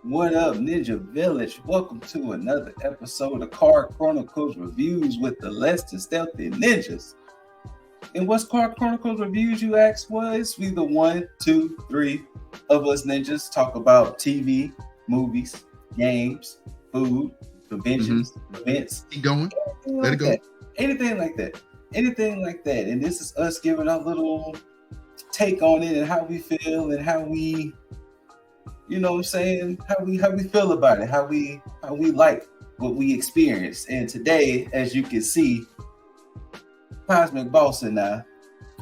What up, Ninja Village? Welcome to another episode of Chronicles Reviews with the Less Than Stealthy Ninjas. And what's Chronicles Reviews, you ask? Was we the 1, 2, 3 of us ninjas talk about TV, movies, games, food, conventions, events. Keep going. Let it go. Anything like that. And this is us giving our little take on it and how we feel and how we, you know what I'm saying, how we feel about it, how we like what we experienced. And today, as you can see, Cosmic Boss and I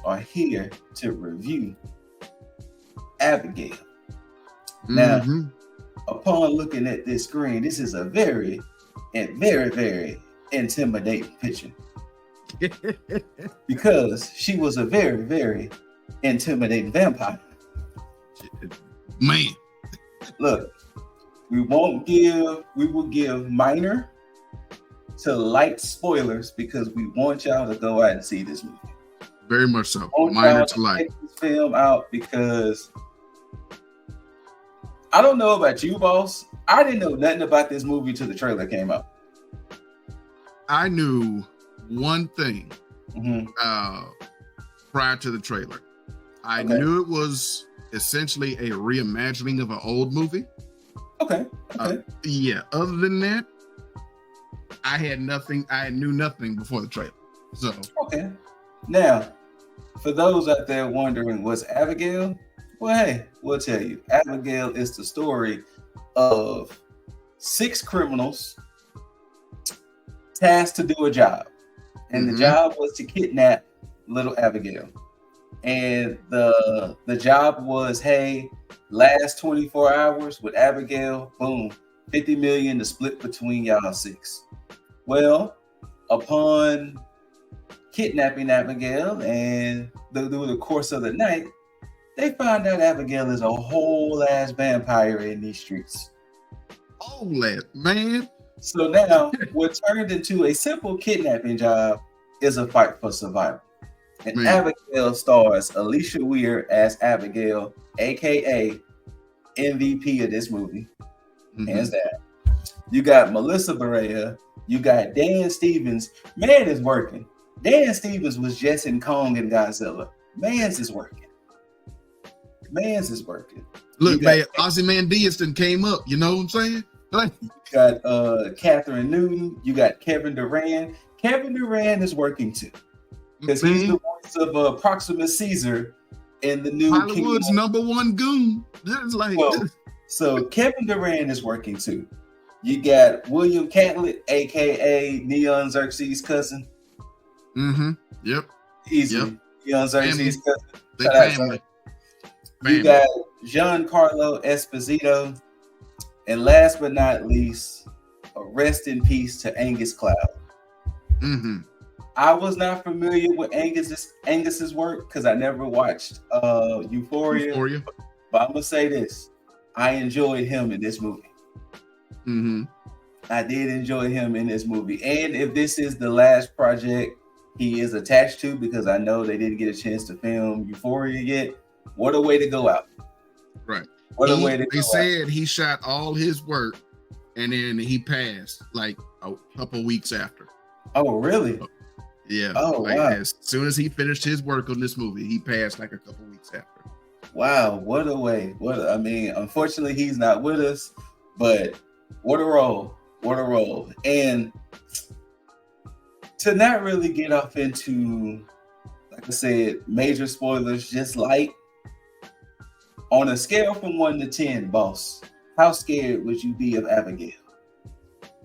are here to review Abigail. Now, upon looking at this screen, this is a very intimidating picture. Because she was a very, very intimidating vampire. Man. Look, we will give minor to light spoilers because we want y'all to go out and see this movie. Very much so. Minor to light. Check this film out because I don't know about you, boss. I didn't know nothing about this movie till the trailer came out. I knew one thing prior to the trailer. I knew it was essentially a reimagining of an old movie. Okay. Yeah. Other than that, I knew nothing before the trailer. So okay. Now, for those out there wondering, what's Abigail? Well, hey, we'll tell you. Abigail is the story of 6 criminals tasked to do a job. And the job was to kidnap little Abigail. And the job was, hey, last 24 hours with Abigail, boom, 50 million to split between y'all 6. Well, upon kidnapping Abigail and through the course of the night, they find out Abigail is a whole ass vampire in these streets. Whole ass, man. So now what turned into a simple kidnapping job is a fight for survival. And Abigail stars Alicia Weir as Abigail, aka MVP of this movie. Hands down. You got Melissa Barea. You got Dan Stevens. Man is working. Dan Stevens was just in Kong and Godzilla. Mans is working. Look, man, Ozymandias done came up. You know what I'm saying? Like, you got Catherine Newton. You got Kevin Durant. Kevin Durant is working too. Because he's the voice of Proxima Caesar in the new Hollywood's #1 goon. Like, so Kevin Durant is working too. You got William Catlett, aka Neon Xerxes' cousin. Yep. Easily. Neon Xerxes' cousin. They family. You got Giancarlo Esposito. And last but not least, a rest in peace to Angus Cloud. I was not familiar with Angus's work because I never watched Euphoria. But I'm gonna say this: I enjoyed him in this movie. I did enjoy him in this movie, and if this is the last project he is attached to, because I know they didn't get a chance to film Euphoria yet, what a way to go out! Right. What a way to go out. They said he shot all his work, and then he passed like a couple weeks after. Oh, really? Yeah. Oh, wow. As soon as he finished his work on this movie, he passed like a couple weeks after. Wow, what a way. Unfortunately, he's not with us, but what a role. And to not really get off into, like I said, major spoilers, just light, on a scale from 1 to 10, boss, how scared would you be of Abigail?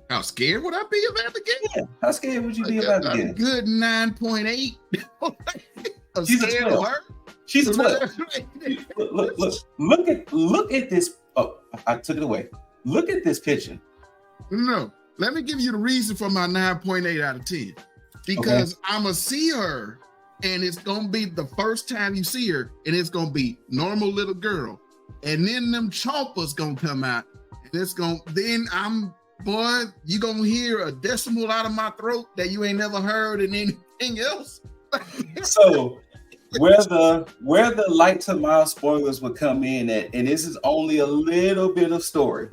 How scared would I be of Abigail? Yeah. How scared would you be of Abigail? A good 9.8. She's a 12. She's a 12. Look at this. Oh, I took it away. Look at this picture. No, let me give you the reason for my 9.8 out of 10. Because I'm going to see her, and it's going to be the first time you see her, and it's going to be normal little girl. And then them choppers going to come out, and it's going to, then boy, you gonna hear a decimal out of my throat that you ain't never heard in anything else. So where the light to mild spoilers would come in at, and this is only a little bit of story.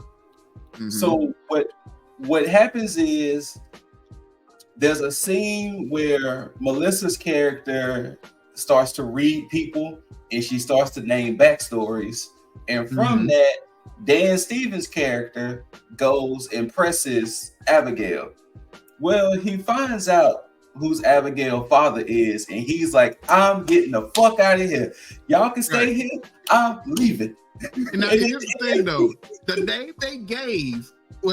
So what happens is there's a scene where Melissa's character starts to read people and she starts to name backstories. And from that, Dan Stevens' character goes and presses Abigail. Well, he finds out whose Abigail's father is, and he's like, I'm getting the fuck out of here. Y'all can stay here. I'm leaving. Now, here's the thing, though. The name they gave,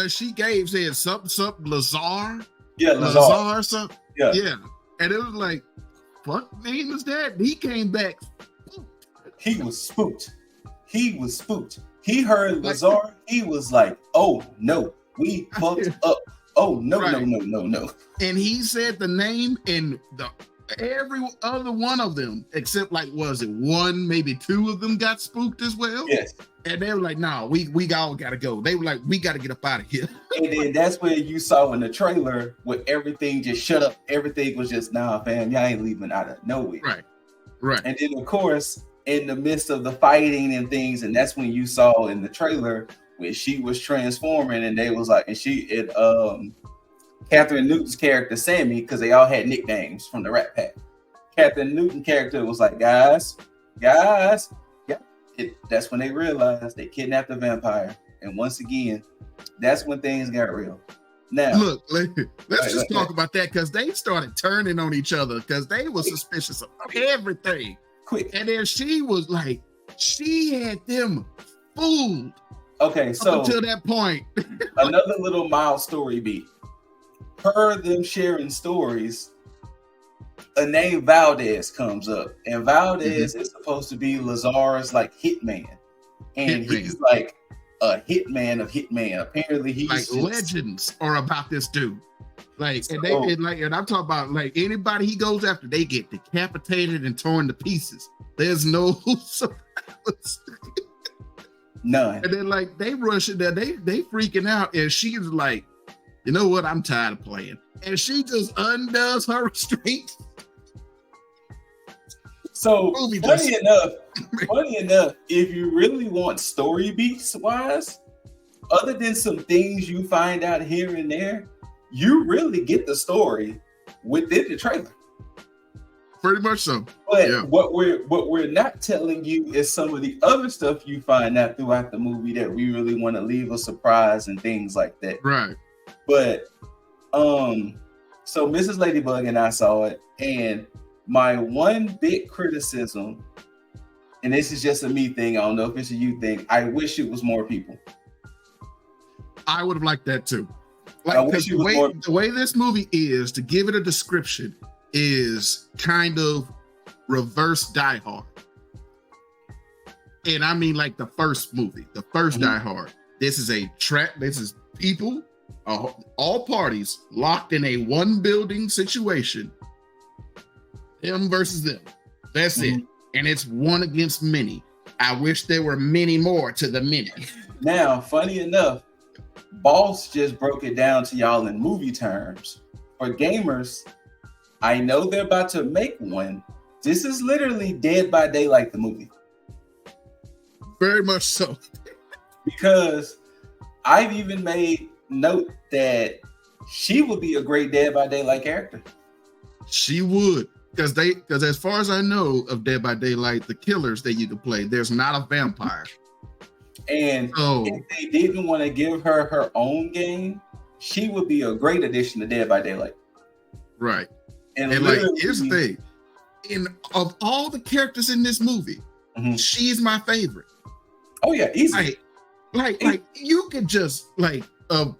she gave said something Lazar. Yeah, Lazar something. Yeah. And it was like, what name is that? He came back. He was spooked. He heard Lazar. He was like, oh, no, we fucked up. Oh, no. And he said the name, and every other one of them, except was it one, maybe two of them got spooked as well? Yes. And they were like, no, we all got to go. They were like, we got to get up out of here. And then that's where you saw in the trailer where everything just shut up. Everything was just, nah, fam, y'all ain't leaving out of nowhere. Right. And then, of course, in the midst of the fighting and things, and that's when you saw in the trailer when she was transforming, and they was like, and Catherine Newton's character Sammy, because they all had nicknames from the Rat Pack. Catherine Newton's character was like, guys, that's when they realized they kidnapped the vampire, and once again, that's when things got real. Now, look, let's just talk about that, because they started turning on each other because they were suspicious of everything. Quick, and then she was like, she had them fooled. Okay, so up until that point, another little mild story beat. Them sharing stories, a name Valdez comes up, and Valdez is supposed to be Lazar's hitman, and he's like a hitman of hitman. Apparently, he's legends are about this dude. And I'm talking about anybody he goes after, they get decapitated and torn to pieces. There's no survivors. None. And then they rush in there, they freaking out, and she's like, you know what? I'm tired of playing. And she just undoes her restraint. So funny enough, if you really want story beats wise, other than some things you find out here and there, you really get the story within the trailer. Pretty much so. But what we're not telling you is some of the other stuff you find out throughout the movie that we really want to leave a surprise and things like that. Right. But so Mrs. Ladybug and I saw it, and my one big criticism, and this is just a me thing, I don't know if it's a you thing, I wish it was more people. I would have liked that too. The way this movie is, to give it a description, is kind of reverse Die Hard. And I mean the first movie, the first Die Hard. This is this is people, all parties locked in a one building situation. Them versus them. That's it. And it's one against many. I wish there were many more to the many. Now, funny enough, Boss just broke it down to y'all in movie terms. For gamers, I know they're about to make one. This is literally Dead by Daylight, the movie. Very much so. Because I've even made note that she would be a great Dead by Daylight character. She would. Because as far as I know of Dead by Daylight, the killers that you can play, there's not a vampire. And if they didn't want to give her her own game, she would be a great addition to Dead by Daylight. Right. And here's the thing. Of all the characters in this movie, she's my favorite. Oh yeah, easy. Like you could just we're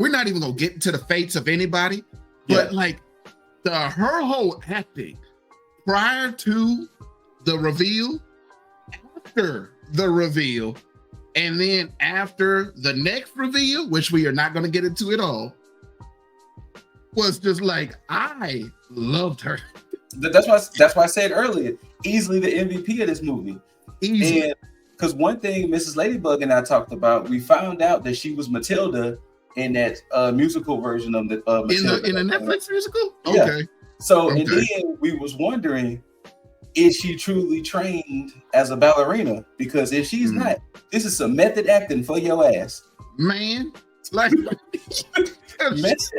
not even gonna get into the fates of anybody, but her whole acting prior to the reveal, after the reveal, and then after the next reveal, which we are not going to get into at all, was just I loved her. That's why I said earlier, easily the MVP of this movie. Easy. And because one thing Mrs. Ladybug and I talked about, we found out that she was Matilda in that musical version of the Matilda. In the Netflix musical? Yeah. Okay. So and then we was wondering, is she truly trained as a ballerina? Because if she's not, this is some method acting for your ass. man. Like, method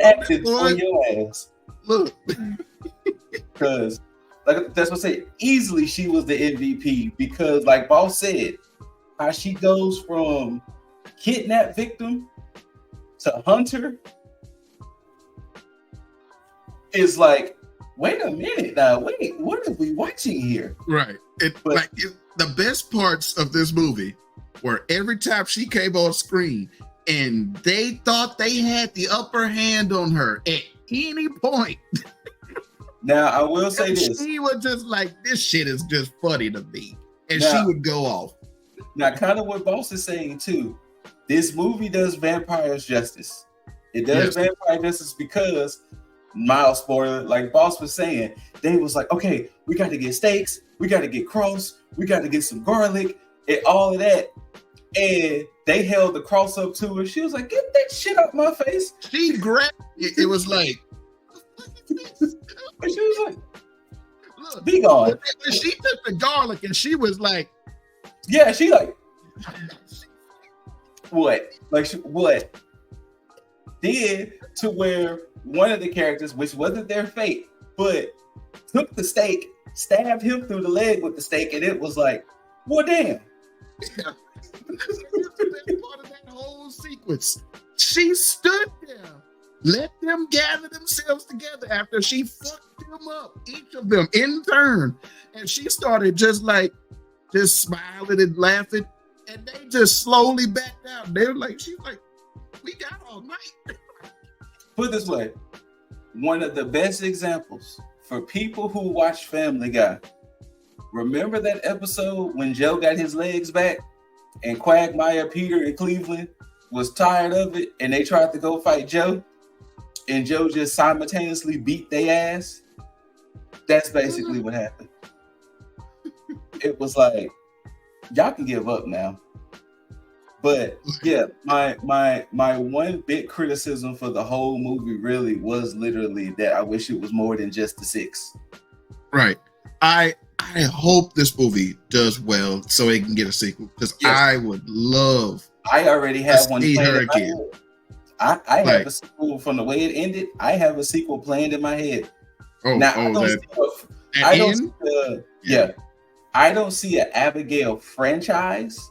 acting on your ass. Look, because like that's what I say. Easily, she was the MVP because, like Boss said, how she goes from kidnap victim to hunter is like, wait a minute now. Wait, what are we watching here? Right. The best parts of this movie were every time she came on screen and they thought they had the upper hand on her at any point. Now, I will say this. She was just like, this shit is just funny to me. And now, she would go off. Now, kind of what Boss is saying too, this movie does vampires justice. It does vampire justice because, mild spoiler, like Boss was saying, they was like, okay, we got to get steaks, we got to get cross, we got to get some garlic, and all of that. And they held the cross up to her. She was like, get that shit out my face. She grabbed it. It was like, and she was like, look, be gone. She took the garlic and she was like, yeah, she like, what? Like, what? Did to where one of the characters, which wasn't their fate, but took the stake, stabbed him through the leg with the stake, and it was like, well, damn. Yeah. Part of that whole sequence. She stood there, let them gather themselves together after she fucked them up, each of them in turn, and she started just smiling and laughing, and they just slowly backed out. They were like, she's like, we got all night. Put it this way, one of the best examples for people who watch Family Guy. Remember that episode when Joe got his legs back and Quagmire, Peter, and Cleveland was tired of it and they tried to go fight Joe and Joe just simultaneously beat their ass? That's basically what happened. It was like, y'all can give up now. But yeah, my one big criticism for the whole movie really was literally that I wish it was more than just the 6. Right. I hope this movie does well so it can get a sequel because I would love. I already have one planned her again. I have a sequel from the way it ended. I have a sequel planned in my head. I don't see an Abigail franchise,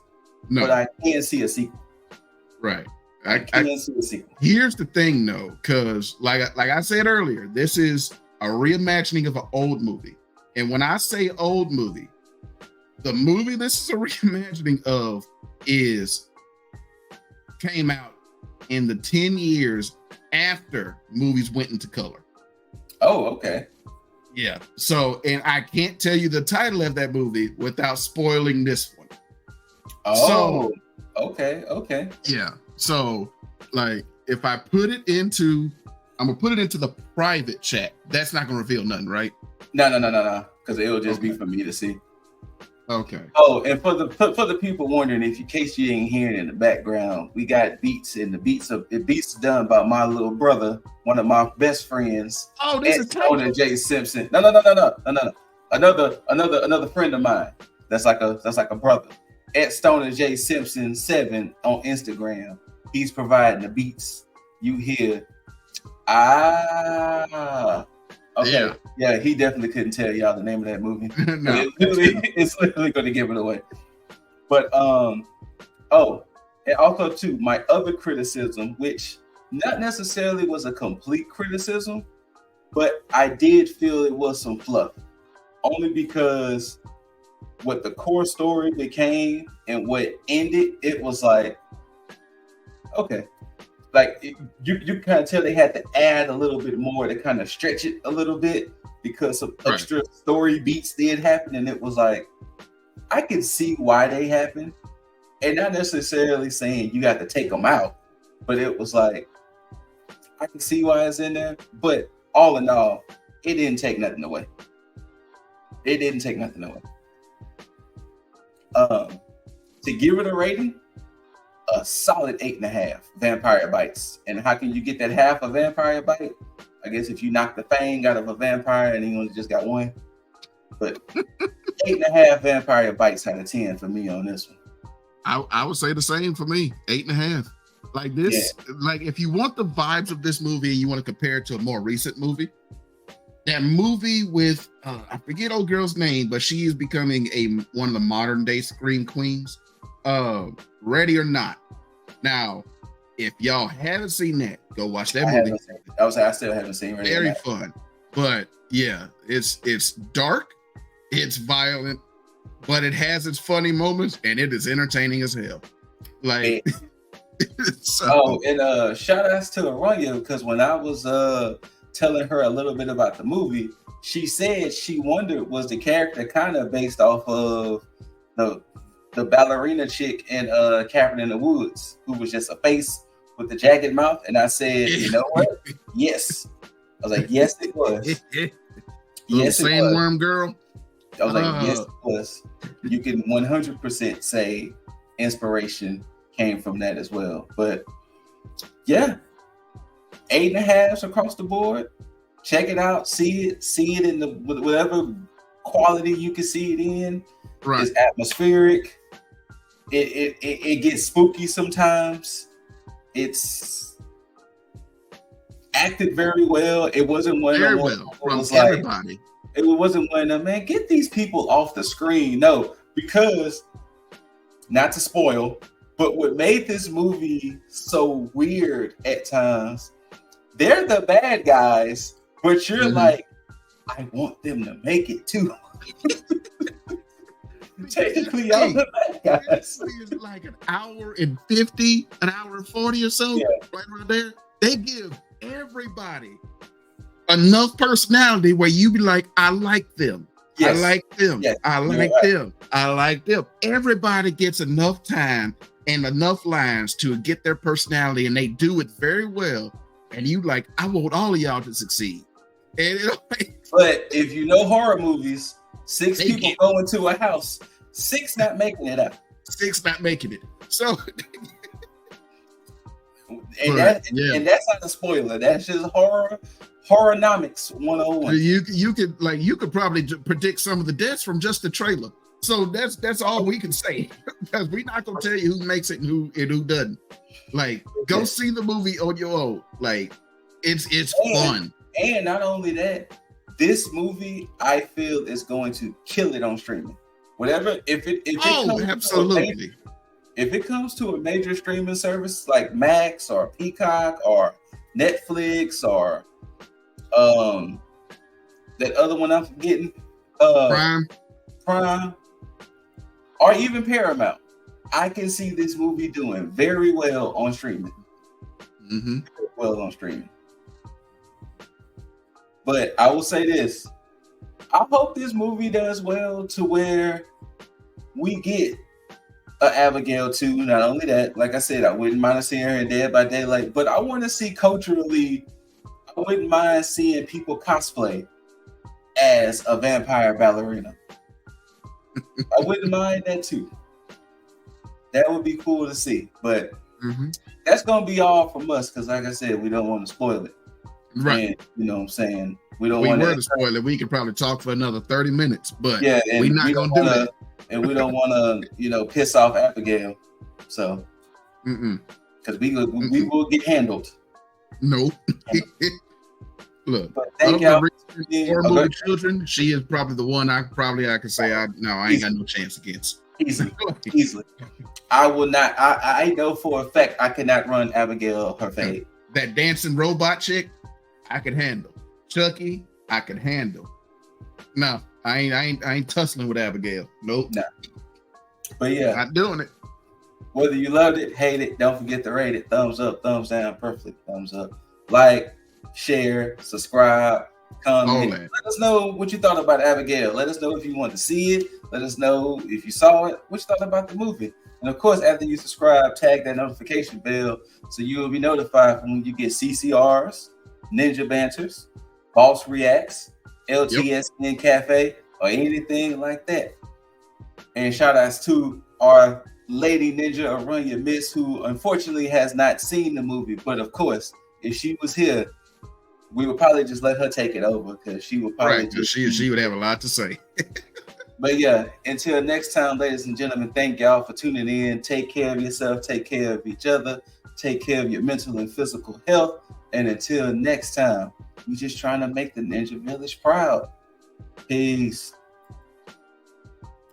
but I can see a sequel. Right. I can see a sequel. Here's the thing, though, because like I said earlier, this is a reimagining of an old movie. And when I say old movie, the movie this is a reimagining of came out in the 10 years after movies went into color. Oh, okay. Yeah. So, and I can't tell you the title of that movie without spoiling this one. Oh, so, okay. Yeah. So, like, if I put it into, I'm gonna put it into the private chat. That's not gonna reveal nothing, right? No. Because it'll just be for me to see. Okay. Oh, and for the people wondering, in case you didn't hear it in the background, we got beats, and the beats done by my little brother, one of my best friends. Oh, this is Stoner J Simpson. No. Another friend of mine. That's like a brother. At Stoner J Simpson 7 on Instagram. He's providing the beats you hear. Okay. Yeah, he definitely couldn't tell y'all the name of that movie. No. It's literally going to give it away. But and also too, my other criticism, which not necessarily was a complete criticism, but I did feel it was some fluff. Only because what the core story became and what ended, it was like, okay. Like you kind of tell they had to add a little bit more to kind of stretch it a little bit because some extra story beats did happen, and it was like I can see why they happened, and not necessarily saying you got to take them out, but it was like I can see why it's in there. But all in all, it didn't take nothing away. To give it a rating, a solid 8.5 vampire bites. And how can you get that half a vampire bite? I guess if you knock the fang out of a vampire and he only just got one. But 8.5 vampire bites out of 10 for me on this one. I would say the same for me. 8.5. Like this, like if you want the vibes of this movie and you want to compare it to a more recent movie, that movie with I forget old girl's name, but she is becoming one of the modern day scream queens. Ready or Not. Now, if y'all haven't seen that, go watch that movie. I still haven't seen it. Very fun. But yeah, it's dark, it's violent, but it has its funny moments and it is entertaining as hell. Like and shout outs to Aranya, because when I was telling her a little bit about the movie, she said she wondered, was the character kind of based off of the ballerina chick in Cabin in the Woods, who was just a face with the jagged mouth? And I said, you know what? Yes. I was like, yes, it was. Yes, it was. Sandworm girl. I was like, yes, it was. You can 100% say inspiration came from that as well. But yeah, 8.5s across the board. Check it out. See it in the whatever quality you can see it in. Right. It's atmospheric. It gets spooky sometimes. It's acted very well. It wasn't one very well from everybody. It wasn't one of, man, get these people off the screen. No, because not to spoil, but what made this movie so weird at times, they're the bad guys, but you're like, I want them to make it too. Technically, y'all the bad guys. It's like an hour and 50, an hour and 40 or so, right there. They give everybody enough personality where you be like, I like them. Yes. I like them. Yes. I like them. I like them. Everybody gets enough time and enough lines to get their personality, and they do it very well. And you like, I want all of y'all to succeed. And but if you know horror movies, 6 people go into a house, 6 not making it out. 6 not making it. So and that's not a spoiler. That's just horrornomics 101. You could probably predict some of the deaths from just the trailer. So that's all we can say, because we're not gonna tell you who makes it and who doesn't. Like, go see the movie on your own. Like, it's fun. And not only that, this movie I feel is going to kill it on streaming. Whatever, if it absolutely. If it comes to a major streaming service like Max or Peacock or Netflix or that other one I'm forgetting, Prime, or even Paramount, I can see this movie doing very well on streaming. Well on streaming. But I will say this: I hope this movie does well to where we get a Abigail 2. Not only that, like I said, I wouldn't mind seeing her in Dead by Daylight, but I want to see culturally, I wouldn't mind seeing people cosplay as a vampire ballerina. I wouldn't mind that too. That would be cool to see. But that's going to be all from us, because like I said, we don't want to spoil it. Right. And, you know what I'm saying? We were to spoil it. We could probably talk for another 30 minutes, but we're not going to do that. And we don't want to, piss off Abigail. So, because we will get handled. No. Look, thank y'all. Movie children, she is probably the one I could say I ain't got no chance against. Easily. I will not. I know for a fact I cannot run Abigail her fade. That dancing robot chick, I could handle. Chucky, I could handle. No, I ain't tussling with Abigail. Nope. No. But yeah, not doing it. Whether you loved it, hate it, don't forget to rate it. Thumbs up, thumbs down, perfectly thumbs up. Like, share, subscribe, comment. Let us know what you thought about Abigail. Let us know if you want to see it. Let us know if you saw it, what you thought about the movie. And of course, after you subscribe, tag that notification bell so you will be notified when you get CCRs, Ninja Banters, Boss Reacts, LTSN Cafe, or anything like that. And shout outs to our lady ninja Aranya Miss, who unfortunately has not seen the movie. But of course, if she was here, we would probably just let her take it over, because she would probably she would have a lot to say. But yeah, until next time, ladies and gentlemen, thank y'all for tuning in. Take care of yourself, take care of each other. Take care of your mental and physical health. And until next time, we just trying to make the Ninja Village proud. Peace.